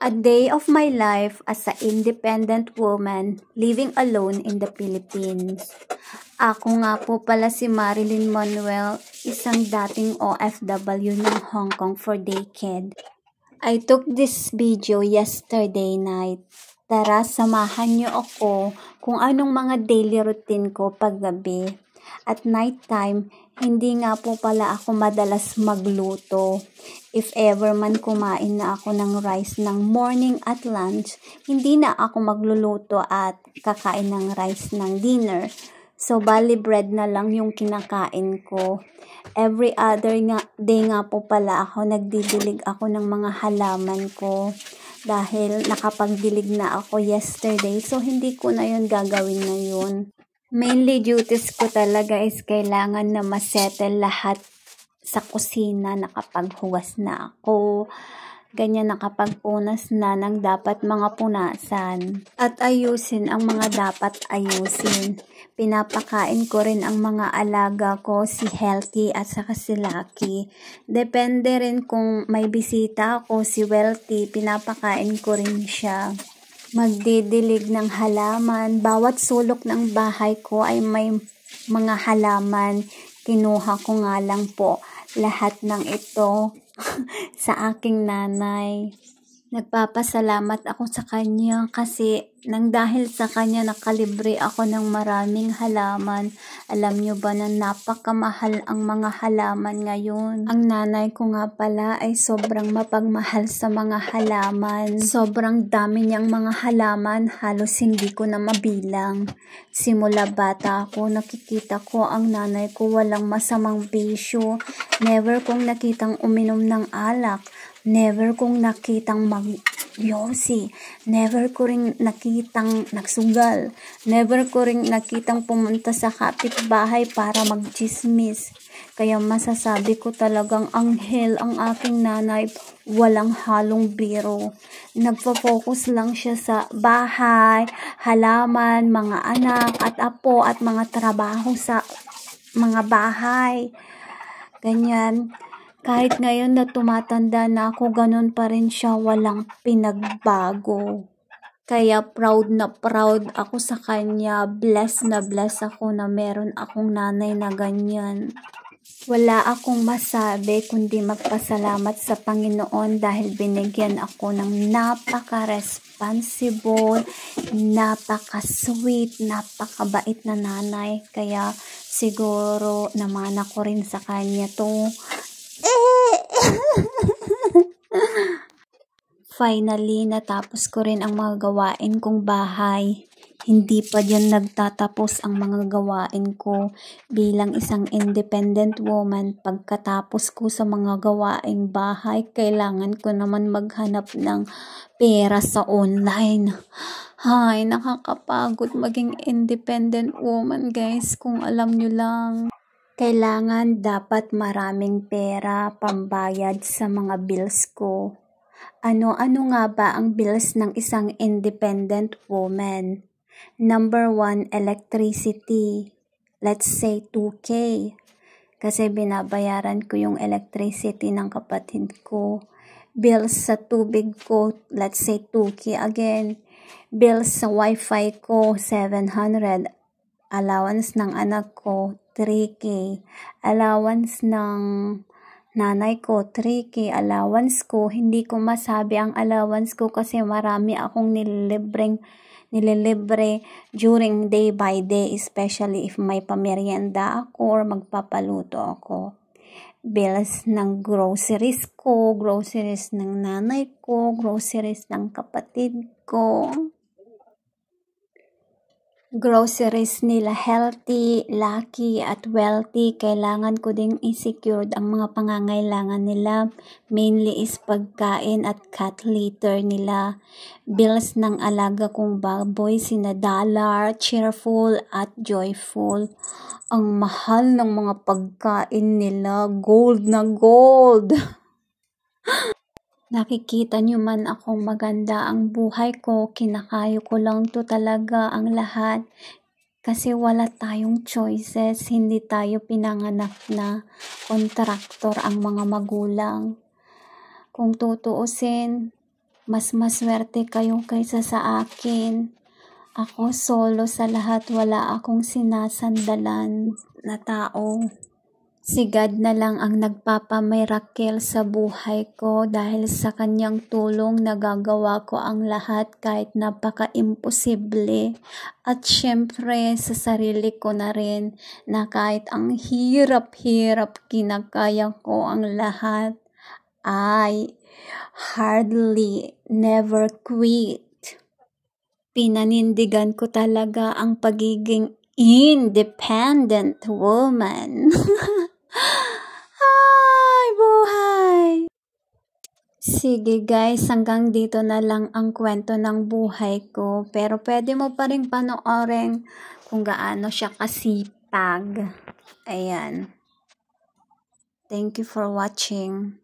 A day of my life as an independent woman living alone in the Philippines. Ako nga po pala si Marilyn Manuel, isang dating OFW ng Hong Kong for decade. I took this video yesterday night. Tara, samahan niyo ako kung anong mga daily routine ko paggabi. At nighttime, hindi nga po pala ako madalas magluto. If ever man kumain na ako ng rice ng morning at lunch, hindi na ako magluluto at kakain ng rice ng dinner. So, bali bread na lang yung kinakain ko. Every other day nga po pala ako, nagdidilig ako ng mga halaman ko. Dahil nakapagdilig na ako yesterday, so hindi ko na yun gagawin ngayon. Mainly duties ko talaga is kailangan na masettle lahat sa kusina. Nakapaghugas na ako, ganyan, nakapagpunas na ng dapat mga punasan. At ayusin ang mga dapat ayusin. Pinapakain ko rin ang mga alaga ko, si Healthy at saka si Lucky. Depende rin kung may bisita ako, si Wealthy, pinapakain ko rin siya. Magdidilig ng halaman. Bawat sulok ng bahay ko ay may mga halaman. Kinuha ko nga lang po lahat ng ito sa aking nanay. Nagpapasalamat ako sa kanya kasi nang dahil sa kanya nakalibre ako ng maraming halaman. Alam nyo ba na napakamahal ang mga halaman ngayon? Ang nanay ko nga pala ay sobrang mapagmahal sa mga halaman. Sobrang dami niyang mga halaman, halos hindi ko na mabilang. Simula bata ako, nakikita ko ang nanay ko walang masamang bisyo. Never kong nakitang uminom ng alak. Never kong nakitang magyosi. Never ko rin nakitang nagsugal. Never ko rin nakitang pumunta sa kapitbahay para magchismis. Kaya masasabi ko talagang anghel ang aking nanay, walang halong biro. Nagpo-focus lang siya sa bahay, halaman, mga anak at apo at mga trabaho sa mga bahay. Ganyan. Kahit ngayon na tumatanda na ako, ganun pa rin siya, walang pinagbago. Kaya proud na proud ako sa kanya, blessed na blessed ako na meron akong nanay na ganyan. Wala akong masabi kundi magpasalamat sa Panginoon dahil binigyan ako ng napaka-responsible, napaka-sweet, napakabait na nanay. Kaya siguro namana ko rin sa kanya to. Finally, natapos ko rin ang mga gawain kong bahay. Hindi pa dyan nagtatapos ang mga gawain ko. Bilang isang independent woman, pagkatapos ko sa mga gawaing bahay, kailangan ko naman maghanap ng pera sa online. Hay, nakakapagod maging independent woman, guys, kung alam nyo lang. Kailangan dapat maraming pera pambayad sa mga bills ko. Ano-ano nga ba ang bills ng isang independent woman? Number 1, electricity. Let's say 2K. Kasi binabayaran ko yung electricity ng kapatid ko. Bills sa tubig ko, let's say 2K again. Bills sa wifi ko, 700. Allowance ng anak ko, 3K. Allowance ng nanay ko, 3K. Allowance ko, hindi ko masabi ang allowance ko kasi marami akong nililibre during day by day, especially if may pamerienda ako or magpapaluto ako. Bills ng groceries ko, groceries ng nanay ko, groceries ng kapatid ko. Groceries nila Healthy, Lucky at Wealthy, kailangan ko ding i-secure ang mga pangangailangan nila. Mainly is pagkain at cat litter nila. Bills ng alaga kong baboy, sina Dollar, Cheerful at Joyful. Ang mahal ng mga pagkain nila, gold na gold. Nakikita nyo man akong maganda ang buhay ko, kinakayo ko lang to talaga ang lahat. Kasi wala tayong choices, hindi tayo pinanganak na kontraktor ang mga magulang. Kung tutuusin, Mas maswerte kayo kaysa sa akin. Ako solo sa lahat, wala akong sinasandalan na tao. Si God na lang ang nagpapamiracle sa buhay ko dahil sa kanyang tulong nagagawa ko ang lahat kahit napaka-imposible. At syempre sa sarili ko na rin na kahit ang hirap-hirap kinakaya ko ang lahat. I hardly never quit. Pinanindigan ko talaga ang pagiging independent woman. Ay, buhay! Sige guys, hanggang dito na lang ang kwento ng buhay ko. Pero pwede mo pa rin panoorin kung gaano siya kasipag. Ayan. Thank you for watching.